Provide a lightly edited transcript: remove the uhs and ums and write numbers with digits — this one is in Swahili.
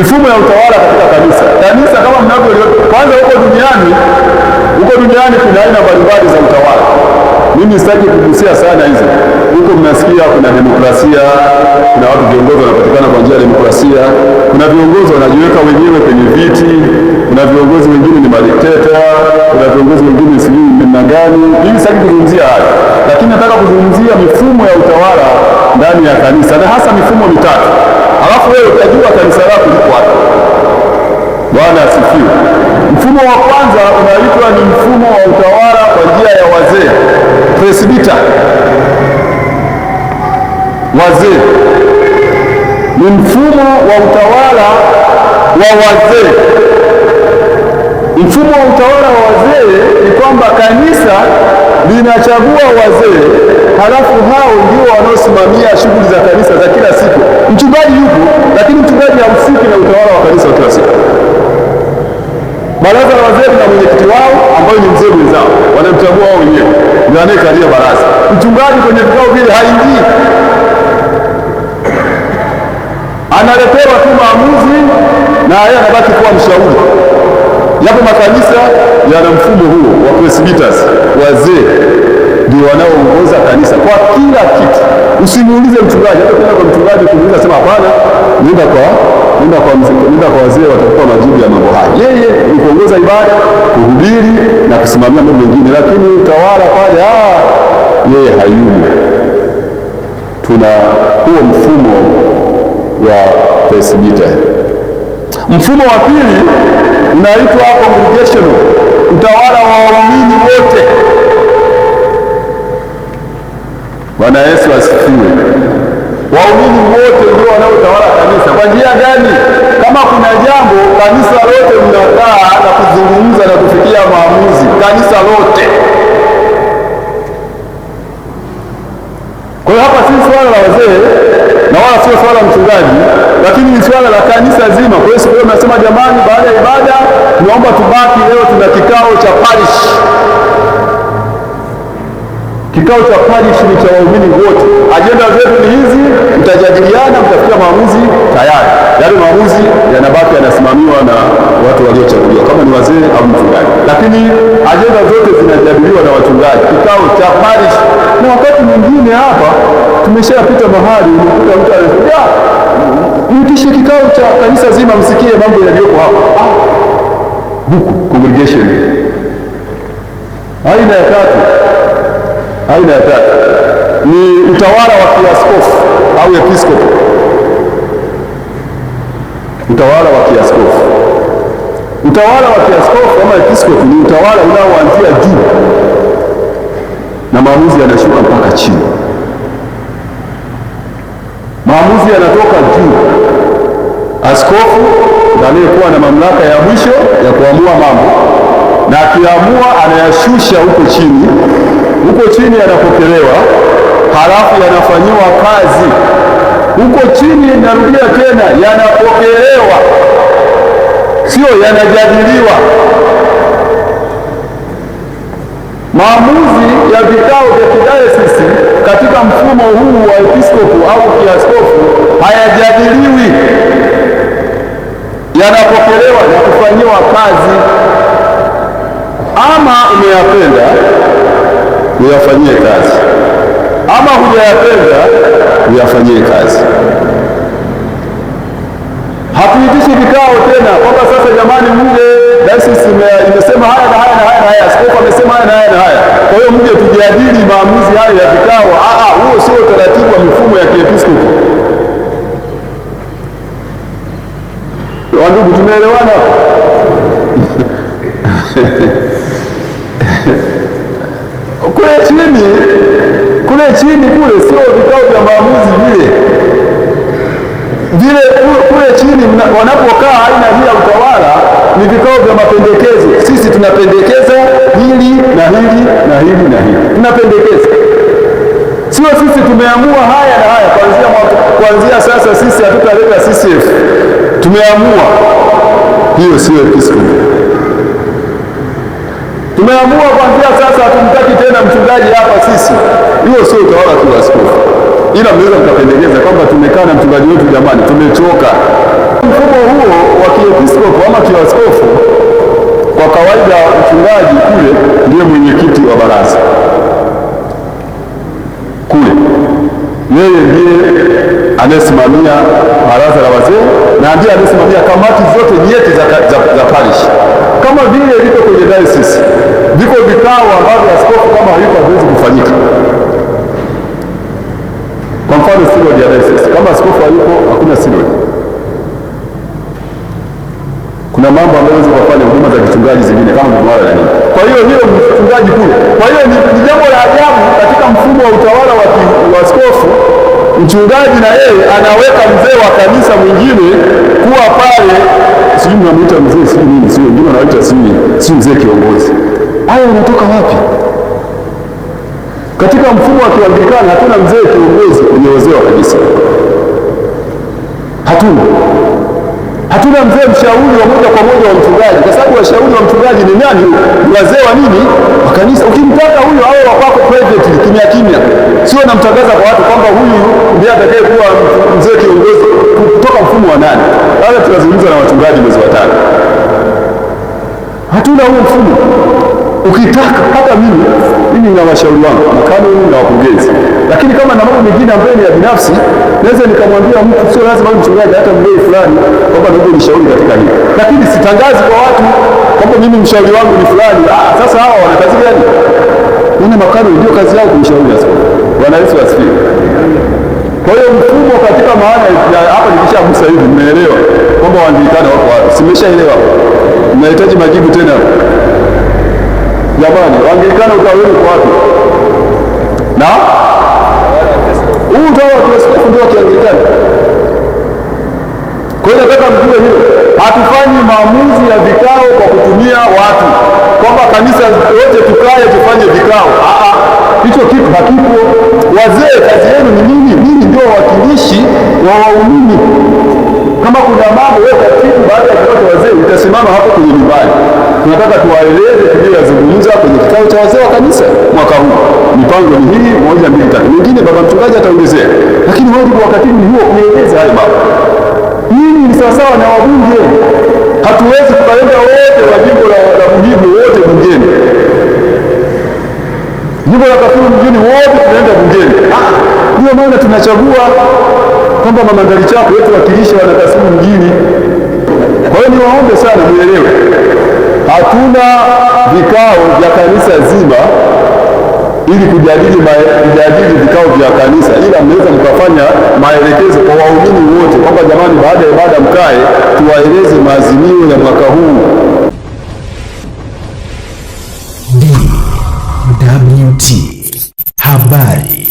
Mifumo ya utawala katika kanisa. Kanisa kama mnavyoelewa, kwanza huko duniani kuna aina mbalimbali za utawala. Mimi sitaki kugusia sana hizo. Huko mnasikia kuna demokrasia, kuna watu viongozi wanapatikana kwa njia ya demokrasia, kuna viongozi wanajiweka wenyewe kwenye viti, kuna viongozi wengine ni madikteta, kuna viongozi wengine sijui namna gani. Mimi sitaki kuzungumzia hayo. Lakini nataka kuzungumzia mifumo ya utawala ndani ya kanisa na hasa mifumo mitatu. Alafu wewe utajua kanisa lako liko wapi. Bwana asifiwe. Mfumo wa kwanza unaitwa ni mfumo wa utawala kwa njia ya wazee, presbyter. Wazee ni mfumo wa utawala wa wazee. Mfumo wa utawala wa wazee ni kwamba kanisa linachagua wazee, halafu hao ndio wanaosimamia shughuli za kanisa za kila siku. Mchungaji yupo, lakini mchungaji hahusiki na utawala wa kanisa wa kila siku. Baraza la wazee na mwenyekiti wao ambayo ni mzee mwenzao, wanamchagua wao wenyewe, ndio anayekalia baraza. Mchungaji kwenye vikao vile haingii, analetewa tu maamuzi na yeye anabaki kuwa mshauri. Yapo makanisa yana mfumo huo wa presbyters, wazee ndio wanaoongoza kanisa kwa kila kitu. Usimuulize mchungaji, hata kwenda kwa mchungaji kumuuliza sema hapana, nenda kwa wazee watakupa majibu ya mambo haya. Yeye ni kuongoza ibada, kuhubiri na kusimamia mambo mengine, lakini utawala pale yeye hayumo. Tuna huo mfumo wa presbyter. Mfumo wa pili unaitwa congregational, utawala wa waumini wote. Bwana Yesu asifiwe. Waumini wote ndio wanaotawala kanisa. Kwa njia gani? Kama kuna jambo, kanisa lote linakaa na kuzungumza na kufikia maamuzi, kanisa lote. Kwa hiyo hapa si swala la wazee na wala sio swala la mchungaji, lakini ni swala la kanisa zima. Kwa hiyo siku hiyo mnasema jamani, baada ya ibada tunaomba tubaki, leo tuna kikao cha parish. Kikao cha parish ni cha waumini wote. Ajenda zetu ni hizi, mtajadiliana, mtafikia maamuzi tayari. Yale maamuzi yanabaki yanasimamiwa na watu waliochaguliwa kama ni wazee au mchungaji. Lakini ajenda zote zinajadiliwa na wachungaji. Kikao cha parish. Na wakati mwingine hapa tumeshapita mahali unakuta mtu anasema, "Mtishe kikao cha kanisa zima msikie mambo yaliyopo hapa." Huku congregation. Aina ya tatu ni utawala wa kiaskofu au episkopi. Utawala wa kiaskofu. Utawala wa kiaskofu ama episkopi ni utawala unaoanzia juu na maamuzi yanashuka mpaka chini. Maamuzi yanatoka juu. Askofu ndiye anayekuwa na mamlaka ya mwisho ya kuamua mambo, na akiamua anayashusha huko chini. Huko chini yanapokelewa, halafu yanafanyiwa kazi. Huko chini, narudia tena, yanapokelewa, sio yanajadiliwa. Maamuzi ya vikao vya kidayosisi katika mfumo huu wa episkopu au kiaskofu hayajadiliwi, yanapokelewa na kufanyiwa kazi. Ama umeyapenda uyafanyie kazi, ama hujayapenda uyafanyie kazi. Hatuitishi vikao tena kwamba sasa jamani, mje dayosisi imesema haya na haya na haya na haya, askofu amesema haya na haya na haya, kwa hiyo mje tujadili maamuzi hayo ya vikao. Huo sio utaratibu wa mifumo ya kiepiskopi. Wandugu, tumeelewana? Kule chini sio vikao vya maamuzi vile kule chini wanapokaa aina hii ya utawala ni vikao vya mapendekezo. Sisi tunapendekeza hili na hili na hili na hili, tunapendekeza. Sio sisi tumeamua haya na haya, kuanzia sasa sisi hatutaleta CCF, tumeamua. Hiyo sio episkopi. Tumeamua kuanzia sasa hatumtaki tena mchungaji hapa sisi. Hiyo sio utawala wa askofu. Ila mnaweza mkapendekeza kwamba tumekaa na mchungaji wetu, jamani, tumechoka. mfumo huo wa kiepiskopu ama kiaskofu, kwa kawaida mchungaji kule ndiye mwenyekiti wa baraza kule, yeye ndiye anayesimamia baraza la wazee na ndiye anayesimamia kamati zote nyeti za parish. Kama vile liko kwenye diocese, viko vikao ambavyo askofu kama hayupo haviwezi kufanyika. Kwa mfano synod ya diocese, kama askofu hayupo hakuna synod. Kuna mambo ambayo hawezi kufanya huduma za kichungaji zingine kama mduara na nini. Kwa hiyo mchungaji kule. Kwa hiyo ni jambo la ajabu katika mfumo wa utawala wa askofu, mchungaji na yeye anaweka mzee wa kanisa mwingine kuwa pale, sijui mnamuita mzee sijui nini, sio wengine wanaita si mzee kiongozi. Haya yanatoka wapi? Katika mfumo wa Kianglikana hatuna mzee kiongozi kwenye wazee wa kanisa. Hatuna mzee mshauri wa moja kwa moja wa mchungaji, kwa sababu washauri wa mchungaji ni nani? Wazee wa nini? Wa kanisa. Ukimtaka huyo au wapako privately kimya kimya, sio namtangaza kwa watu kwamba huyu ndiye atakaye kuwa mzee kiongozi. Kutoka mfumo wa nani? Hata tunazungumza na wachungaji mwezi wa tano. Hatuna huo mfumo. Ukitaka hata mimi na washauri wangu na kanuni na wakurugenzi, lakini kama na mambo mengine ambayo ni ya binafsi, naweza nikamwambia mtu, sio lazima mchungaji, hata mlei fulani, kwamba naomba nishauri katika hili, lakini sitangazi kwa watu kwamba mimi mshauri wangu ni fulani. Sasa hawa wana kazi gani? Wana makano, ndio kazi yao kumshauri askofu. Bwana Yesu asifiwe. Kwa hiyo mfumo katika maana ya hapa nikishagusa hivi, mmeelewa kwamba Waanglikana wako wapi? Simeshaelewa, mnahitaji majibu tena? Jamani, Waanglikana utawala kwa wapi? Na huu utawala wa Kiaskofu ndio wa Kianglikana. Kwa hiyo nataka mjue hilo. Hatufanyi maamuzi ya vikao kwa kutumia watu, kwamba kanisa wote tukae tufanye vikao. Hicho kitu hakipo. Wazee kazi yenu ni nini? Ninyi ndio wawakilishi wa waumini. Kama kuna mambo wewe katibu, baada ya kikao cha wazee utasimama hapo kwenye nyumbani, tunataka tuwaeleze tuliyozungumza kwenye kikao cha wazee wa kanisa mwaka huu, mipango ni hii, 1 2 3. Mwingine baba mchungaji ataongezea, lakini wajibu wa katibu ni huo, kueleza hayo mambo. Hii ni sawasawa na wabunge. Hatuwezi tukaenda wote wa jimbo la Buhigwe wote bungeni, jimbo la Kafuru mjini wote tunaenda bungeni. Ndio maana tunachagua kwamba mama Ndalichako wetu wakilisha wana Kasimu mjini. Kwa hiyo niwaombe sana muelewe, hatuna vikao vya kanisa zima ili kujadili vikao vya kanisa, ila mnaweza mkafanya maelekezo kwa waumini wote kwamba jamani, baada ya ibada mkae tuwaeleze maazimio ya mwaka huu. DWT habari.